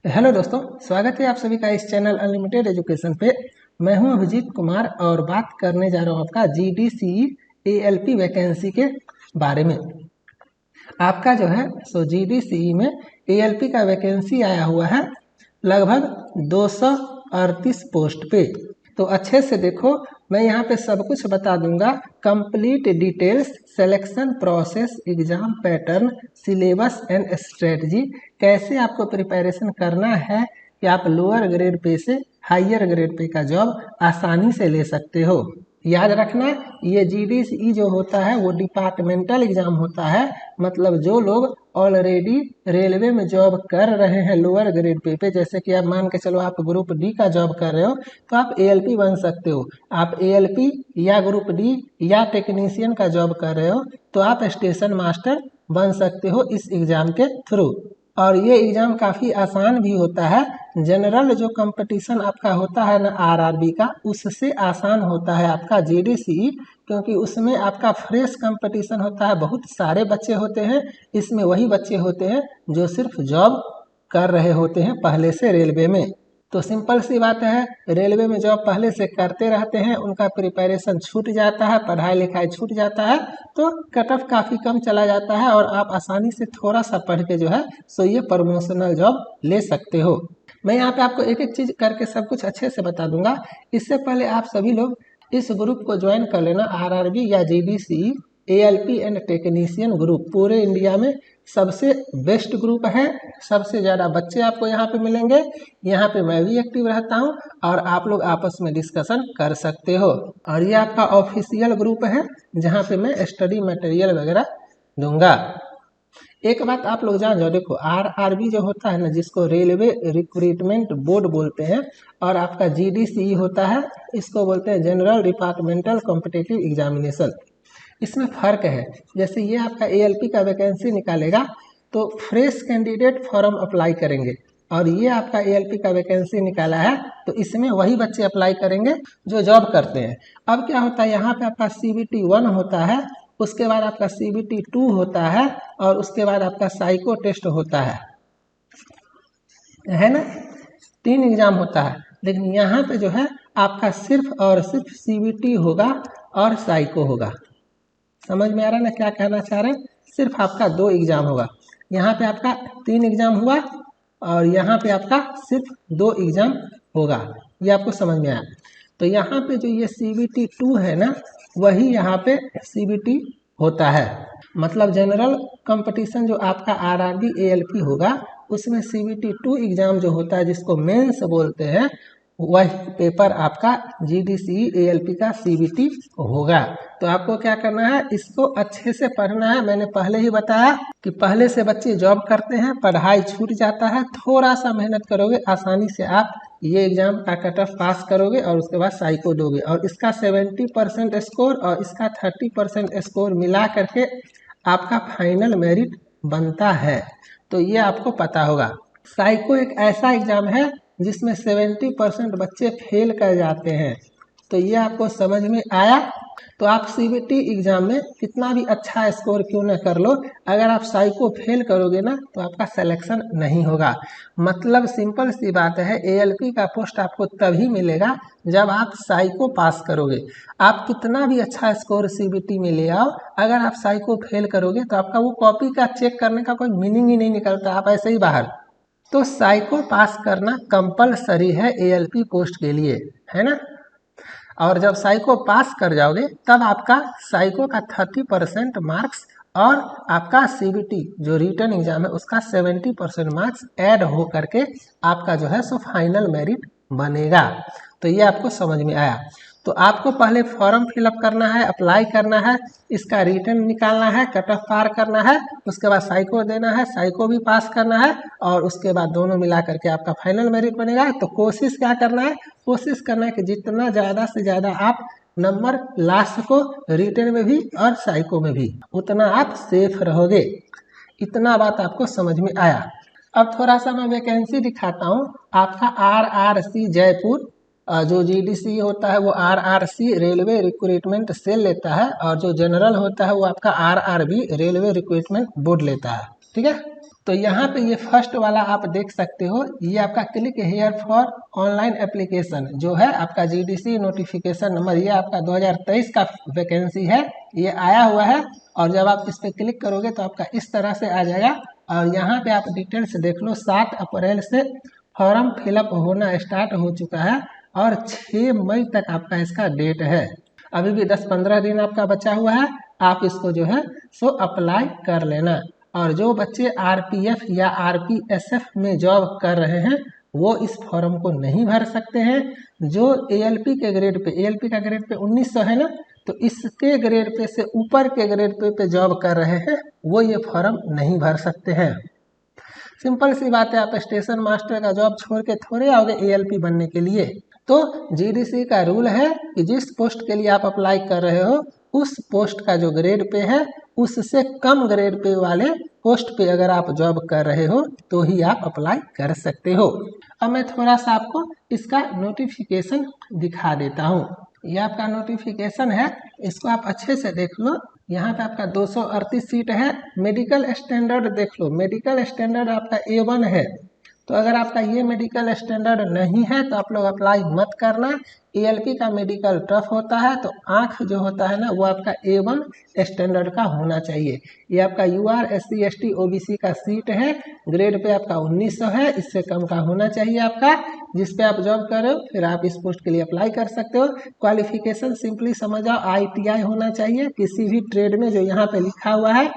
Hello दोस्तों, स्वागत है आप सभी का इस चैनल अनलिमिटेड एजुकेशन पे। मैं हूं अभिजीत कुमार और बात करने जा रहा हूं आपका जीडीसीई एएलपी वैकेंसी के बारे में। आपका जो है जीडीसीई में एएलपी का वैकेंसी आया हुआ है लगभग 238 पोस्ट पे। तो अच्छे से देखो, मैं यहाँ पे सब कुछ बता दूंगा। Complete details, selection process, exam pattern, syllabus and strategy, कैसे आपको प्रिपरेशन करना है कि आप लोअर ग्रेड पे से हायर ग्रेड पे का जॉब आसानी से ले सकते हो। याद रखना, ये जीडीसीई जो होता है वो डिपार्टमेंटल एग्जाम होता है। मतलब जो लोग ऑलरेडी रेलवे में जॉब कर रहे हैं लोअर ग्रेड पे, जैसे कि आप मान के चलो आप ग्रुप डी का जॉब कर रहे हो तो आप एएलपी बन सकते हो। आप एएलपी या ग्रुप डी या टेक्नीशियन का जॉब कर रहे हो तो आप स्टेशन मास्टर बन सकते हो इस एग्जाम के थ्रू। और ये एग्जाम काफ़ी आसान भी होता है। जनरल जो कंपटीशन आपका होता है ना आरआरबी का, उससे आसान होता है आपका जीडीसीई, क्योंकि उसमें आपका फ्रेश कंपटीशन होता है। बहुत सारे बच्चे होते हैं, इसमें वही बच्चे होते हैं जो सिर्फ जॉब कर रहे होते हैं पहले से रेलवे में। तो सिंपल सी बात है, रेलवे में जॉब पहले से करते रहते हैं, उनका प्रिपरेशन छूट जाता है, पढ़ाई लिखाई छूट जाता है, तो कट ऑफ काफ़ी कम चला जाता है और आप आसानी से थोड़ा सा पढ़ के जो है ये प्रमोशनल जॉब ले सकते हो। मैं यहाँ पे आपको एक एक चीज़ करके सब कुछ अच्छे से बता दूंगा। इससे पहले आप सभी लोग इस ग्रुप को ज्वाइन कर लेना। आरआरबी या GDC ALP and technician group पूरे इंडिया में सबसे बेस्ट ग्रुप है। सबसे ज़्यादा बच्चे आपको यहाँ पे मिलेंगे। यहाँ पे मैं भी एक्टिव रहता हूँ और आप लोग आपस में डिस्कशन कर सकते हो। और ये आपका ऑफिशियल ग्रुप है जहाँ पे मैं स्टडी मटेरियल वगैरह दूंगा। एक बात आप लोग जान जाओ, देखो आरआरबी जो होता है ना, जिसको रेलवे रिक्रूटमेंट बोर्ड बोलते हैं, और आपका जीडीसीई होता है, इसको बोलते हैं जनरल डिपार्टमेंटल कॉम्पिटिटिव एग्जामिनेशन। इसमें फ़र्क है। जैसे ये आपका एएलपी का वैकेंसी निकालेगा तो फ्रेश कैंडिडेट फॉर्म अप्लाई करेंगे, और ये आपका एएलपी का वैकेंसी निकाला है तो इसमें वही बच्चे अप्लाई करेंगे जो जॉब करते हैं। अब क्या होता है, यहाँ पे आपका CBT 1 होता है, उसके बाद आपका CBT 2 होता है, और उसके बाद आपका साइको टेस्ट होता है ना। 3 एग्जाम होता है, लेकिन यहाँ पे जो है आपका सिर्फ और सिर्फ CBT होगा और साइको होगा। समझ में आ रहा है ना क्या कहना चाह रहे हैं? सिर्फ आपका 2 एग्जाम होगा। यहाँ पे आपका 3 एग्जाम हुआ और यहाँ पे आपका सिर्फ 2 एग्जाम होगा। ये आपको समझ में आया? तो यहाँ पे जो ये CBT 2 है ना, वही यहाँ पे CBT होता है। मतलब जनरल कंपटीशन जो आपका आरआरबी एएलपी होगा, उसमें CBT 2 एग्जाम जो होता है, जिसको मेंस बोलते हैं, वही पेपर आपका जीडीसीई एएलपी का CBT होगा। तो आपको क्या करना है, इसको अच्छे से पढ़ना है। मैंने पहले ही बताया कि पहले से बच्चे जॉब करते हैं, पढ़ाई छूट जाता है, थोड़ा सा मेहनत करोगे आसानी से आप ये एग्जाम का कट ऑफ पास करोगे और उसके बाद साइको दोगे। और इसका 70% स्कोर और इसका 30% स्कोर मिला करके आपका फाइनल मेरिट बनता है। तो ये आपको पता होगा। साइको एक ऐसा एग्जाम है जिसमें 70% बच्चे फेल कर जाते हैं। तो ये आपको समझ में आया? तो आप CBT एग्जाम में कितना भी अच्छा स्कोर क्यों न कर लो, अगर आप साइको फेल करोगे ना तो आपका सिलेक्शन नहीं होगा। मतलब सिंपल सी बात है, एएलपी का पोस्ट आपको तभी मिलेगा जब आप साइको पास करोगे। आप कितना भी अच्छा स्कोर CBT में ले आओ, अगर आप साइको फेल करोगे तो आपका वो कॉपी का चेक करने का कोई मीनिंग ही नहीं निकलता, आप ऐसे ही बाहर। तो साइको पास करना कंपलसरी है एएलपी पोस्ट के लिए, है ना। और जब साइको पास कर जाओगे तब आपका साइको का 30% मार्क्स और आपका CBT जो रिटन एग्जाम है उसका 70% मार्क्स ऐड हो करके आपका जो है फाइनल मेरिट बनेगा। तो ये आपको समझ में आया? तो आपको पहले फॉर्म फिलअप करना है, अप्लाई करना है, इसका रिटर्न निकालना है, कट ऑफ पार करना है, उसके बाद साइको देना है, साइको भी पास करना है, और उसके बाद दोनों मिला करके आपका फाइनल मेरिट बनेगा। तो कोशिश क्या करना है, कोशिश करना है कि जितना ज़्यादा से ज़्यादा आप नंबर ला सको रिटर्न में भी और साइको में भी, उतना आप सेफ रहोगे। इतना बात आपको समझ में आया? अब थोड़ा सा मैं वैकेंसी दिखाता हूँ। आपका RRC जयपुर जो जीडीसी होता है वो RRC रेलवे रिक्रूटमेंट सेल लेता है, और जो जनरल होता है वो आपका RRB रेलवे रिक्रूटमेंट बोर्ड लेता है। ठीक है, तो यहाँ पे ये फर्स्ट वाला आप देख सकते हो, ये आपका click here for online application जो है आपका जीडीसी नोटिफिकेशन नंबर, ये आपका 2023 का वैकेंसी है, ये आया हुआ है। और जब आप इस पर क्लिक करोगे तो आपका इस तरह से आ जाएगा। और यहाँ पे आप डिटेल्स देख लो, 7 अप्रैल से फॉर्म फिलअप होना स्टार्ट हो चुका है और 6 मई तक आपका इसका डेट है। अभी भी 10-15 दिन आपका बचा हुआ है, आप इसको जो है सो अप्लाई कर लेना। और जो बच्चे आरपीएफ या आरपीएसएफ में जॉब कर रहे हैं वो इस फॉर्म को नहीं भर सकते हैं। जो एएलपी के ग्रेड पे, एएलपी का ग्रेड पे 1900 है ना, तो इसके ग्रेड पे से ऊपर के ग्रेड पे जॉब कर रहे हैं वो ये फॉर्म नहीं भर सकते हैं। सिंपल सी बात है, आप स्टेशन मास्टर का जॉब छोड़ के थोड़े आओगे एएलपी बनने के लिए। तो जीडीसी का रूल है कि जिस पोस्ट के लिए आप अप्लाई कर रहे हो उस पोस्ट का जो ग्रेड पे है उससे कम ग्रेड पे वाले पोस्ट पे अगर आप जॉब कर रहे हो तो ही आप अप्लाई कर सकते हो। अब मैं थोड़ा सा आपको इसका नोटिफिकेशन दिखा देता हूँ। यह आपका नोटिफिकेशन है, इसको आप अच्छे से देख लो। यहाँ पे आपका 238 सीट है। मेडिकल स्टैंडर्ड देख लो, मेडिकल स्टैंडर्ड आपका A1 है। तो अगर आपका ये मेडिकल स्टैंडर्ड नहीं है तो आप लोग अप्लाई मत करना। एएलपी का मेडिकल टफ होता है, तो आँख जो होता है ना वो आपका A1 स्टैंडर्ड का होना चाहिए। ये आपका UR SC ST OBC का सीट है, ग्रेड पे आपका 1900 है, इससे कम का होना चाहिए आपका। जिस पे आप जॉब कर रहे हो फिर आप इस पोस्ट के लिए अप्लाई कर सकते हो। क्वालिफिकेशन सिंपली समझ आओ ITI होना चाहिए किसी भी ट्रेड में जो यहाँ पे लिखा हुआ है।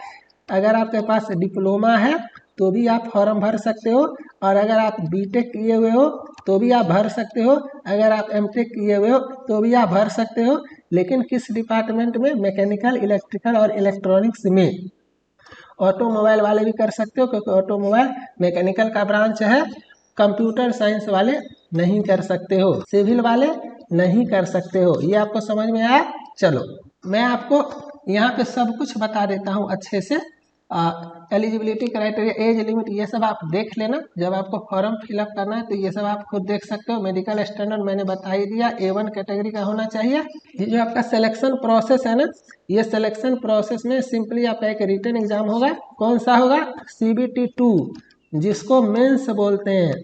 अगर आपके पास डिप्लोमा है तो भी आप फॉर्म भर सकते हो, और अगर आप बीटेक किए हुए हो तो भी आप भर सकते हो, अगर आप एमटेक किए हुए हो तो भी आप भर सकते हो। लेकिन किस डिपार्टमेंट में? मैकेनिकल, इलेक्ट्रिकल और इलेक्ट्रॉनिक्स में। ऑटोमोबाइल वाले भी कर सकते हो क्योंकि ऑटोमोबाइल मैकेनिकल का ब्रांच है। कंप्यूटर साइंस वाले नहीं कर सकते हो, सिविल वाले नहीं कर सकते हो। ये आपको समझ में आया? चलो मैं आपको यहाँ पे सब कुछ बता देता हूँ अच्छे से। एलिजिबिलिटी क्राइटेरिया, एज लिमिट, ये सब आप देख लेना जब आपको फॉर्म फिलअप करना है, तो ये सब आप खुद देख सकते हो। मेडिकल स्टैंडर्ड मैंने बता ही दिया, A1 कैटेगरी का होना चाहिए। ये जो आपका सिलेक्शन प्रोसेस है ना, ये सिलेक्शन प्रोसेस में सिंपली आपका एक रिटन एग्जाम होगा। कौन सा होगा? CBT 2, जिसको मेंस बोलते हैं,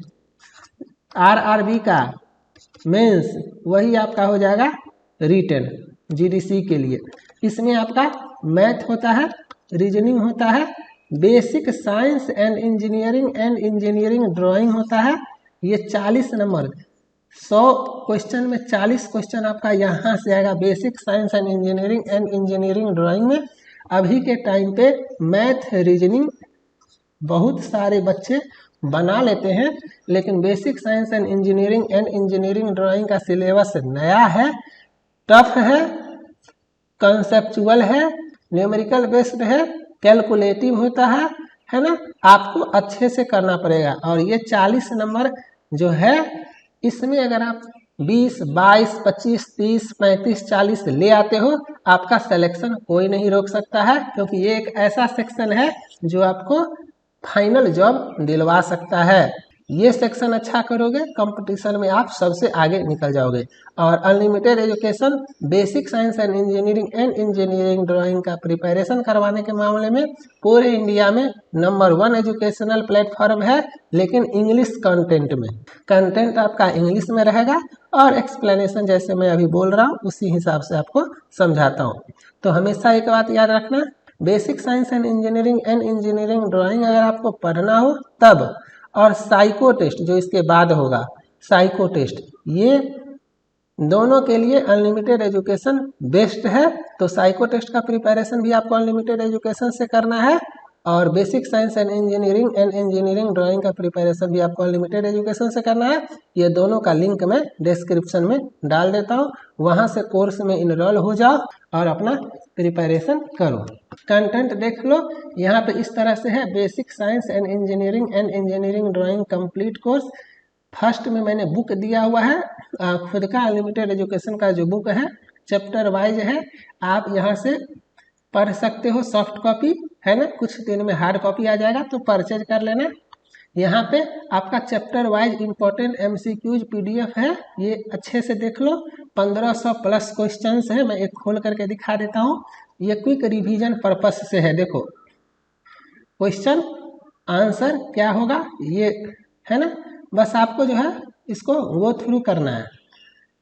RRB का मेंस, वही आपका हो जाएगा रिटन जीडीसी के लिए। इसमें आपका मैथ होता है, रीजनिंग होता है, basic science and engineering drawing होता है। ये 40 नंबर, 100 क्वेश्चन में 40 क्वेश्चन आपका यहाँ से आएगा basic science and engineering drawing में। अभी के टाइम पे मैथ रीजनिंग बहुत सारे बच्चे बना लेते हैं, लेकिन basic science and engineering drawing का सिलेबस नया है, टफ है, कंसेप्चुअल है, न्यूमेरिकल बेस्ड है, कैलकुलेटिव होता है ना। आपको अच्छे से करना पड़ेगा। और ये 40 नंबर जो है, इसमें अगर आप 20, 22, 25, 30, 35, 40 ले आते हो, आपका सिलेक्शन कोई नहीं रोक सकता है, क्योंकि ये एक ऐसा सेक्शन है जो आपको फाइनल जॉब दिलवा सकता है। ये सेक्शन अच्छा करोगे, कंपटीशन में आप सबसे आगे निकल जाओगे। और unlimited education basic science and engineering drawing का प्रिपरेशन करवाने के मामले में पूरे इंडिया में नंबर 1 एजुकेशनल प्लेटफॉर्म है, लेकिन इंग्लिश कंटेंट में। कंटेंट आपका इंग्लिश में रहेगा और एक्सप्लेनेशन जैसे मैं अभी बोल रहा हूँ उसी हिसाब से आपको समझाता हूँ। तो हमेशा एक बात याद रखना, basic science and engineering drawing अगर आपको पढ़ना हो तब, और साइको टेस्ट जो इसके बाद होगा, साइको टेस्ट, ये दोनों के लिए अनलिमिटेड एजुकेशन बेस्ट है। तो साइको टेस्ट का प्रिपरेशन भी आपको अनलिमिटेड एजुकेशन से करना है, और basic science and engineering drawing का प्रिपरेशन भी आपको अनलिमिटेड एजुकेशन से करना है। ये दोनों का लिंक मैं डिस्क्रिप्शन में डाल देता हूँ, वहाँ से कोर्स में इनरोल हो जाओ और अपना प्रिपरेशन करो। कंटेंट देख लो, यहाँ पे इस तरह से है, basic science and engineering drawing complete course. First में मैंने बुक दिया हुआ है, खुद का अनलिमिटेड एजुकेशन का जो बुक है, चैप्टर वाइज है, आप यहाँ से पढ़ सकते हो। सॉफ्ट कॉपी है ना, कुछ दिन में हार्ड कॉपी आ जाएगा, तो परचेज कर लेना। यहाँ पे आपका chapter wise important MCQs PDF है, ये अच्छे से देख लो। 1500 प्लस क्वेश्चंस है, मैं एक खोल करके दिखा देता हूँ। ये क्विक रिवीजन पर्पस से है। देखो क्वेश्चन आंसर क्या होगा ये है ना। बस आपको जो है इसको गो थ्रू करना है,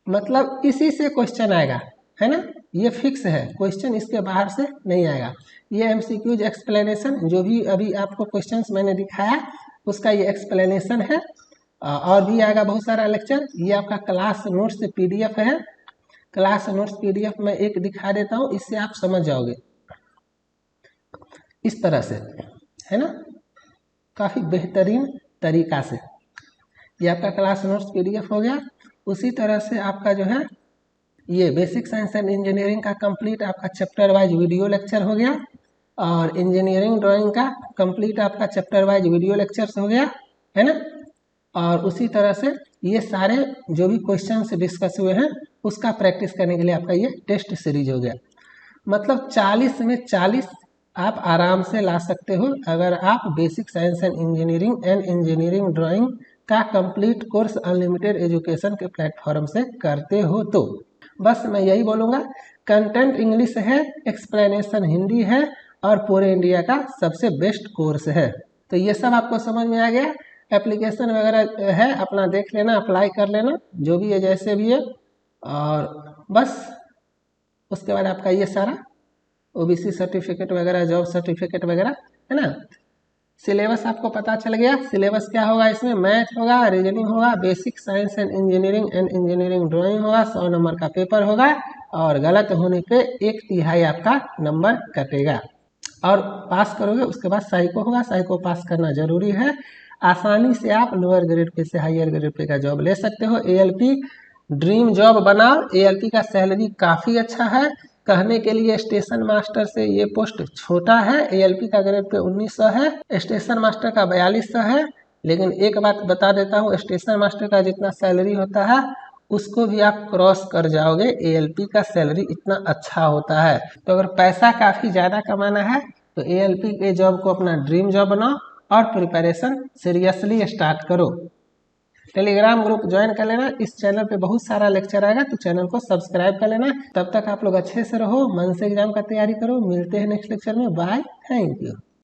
मतलब इसी से क्वेश्चन आएगा, है ना। ये फिक्स है, क्वेश्चन इसके बाहर से नहीं आएगा। ये एमसीक्यूज एक्सप्लेनेशन जो भी अभी आपको क्वेश्चंस मैंने दिखाया उसका ये एक्सप्लेनेशन है। और भी आएगा बहुत सारा लेक्चर। ये आपका क्लास नोट्स पीडीएफ है। क्लास नोट्स पीडीएफ में एक दिखा देता हूँ, इससे आप समझ जाओगे इस तरह से, है ना, काफ़ी बेहतरीन तरीका से। ये आपका क्लास नोट्स पीडीएफ हो गया। उसी तरह से आपका जो है ये बेसिक साइंस एंड इंजीनियरिंग का कंप्लीट आपका चैप्टर वाइज वीडियो लेक्चर हो गया, और इंजीनियरिंग ड्राइंग का कंप्लीट आपका चैप्टर वाइज वीडियो लेक्चर्स हो गया, है ना। और उसी तरह से ये सारे जो भी क्वेश्चंस डिस्कस हुए हैं उसका प्रैक्टिस करने के लिए आपका ये टेस्ट सीरीज हो गया। मतलब 40 में 40 आप आराम से ला सकते हो अगर आप basic science and engineering drawing का कंप्लीट कोर्स अनलिमिटेड एजुकेशन के प्लेटफॉर्म से करते हो तो। बस मैं यही बोलूँगा, कंटेंट इंग्लिश है, एक्सप्लेनेशन हिंदी है, और पूरे इंडिया का सबसे बेस्ट कोर्स है। तो ये सब आपको समझ में आ गया। एप्लीकेशन वगैरह है, अपना देख लेना, अप्लाई कर लेना, जो भी है जैसे भी है। और बस उसके बाद आपका ये सारा ओबीसी सर्टिफिकेट वगैरह, जॉब सर्टिफिकेट वगैरह, है ना। सिलेबस आपको पता चल गया। सिलेबस क्या होगा इसमें, मैथ होगा, रीजनिंग होगा, basic science and engineering drawing होगा, 100 नंबर का पेपर होगा, और गलत होने पे 1/3 आपका नंबर कटेगा। और पास करोगे उसके बाद साइको होगा, साइको पास करना जरूरी है। आसानी से आप लोअर ग्रेड पे से हायर ग्रेड पे का जॉब ले सकते हो। एएलपी ड्रीम जॉब बनाओ। एएलपी का सैलरी काफ़ी अच्छा है। कहने के लिए स्टेशन मास्टर से ये पोस्ट छोटा है। एएलपी का ग्रेड पे 1900 है, स्टेशन मास्टर का 4200 है। लेकिन एक बात बता देता हूँ, स्टेशन मास्टर का जितना सैलरी होता है उसको भी आप क्रॉस कर जाओगे। एएलपी का सैलरी इतना अच्छा होता है। तो अगर पैसा काफ़ी ज़्यादा कमाना है तो एएलपी के जॉब को अपना ड्रीम जॉब बनाओ और प्रिपरेशन सीरियसली स्टार्ट करो। टेलीग्राम ग्रुप ज्वाइन कर लेना। इस चैनल पे बहुत सारा लेक्चर आएगा, तो चैनल को सब्सक्राइब कर लेना। तब तक आप लोग अच्छे से रहो, मन से एग्जाम का तैयारी करो। मिलते हैं नेक्स्ट लेक्चर में। Bye, thank you.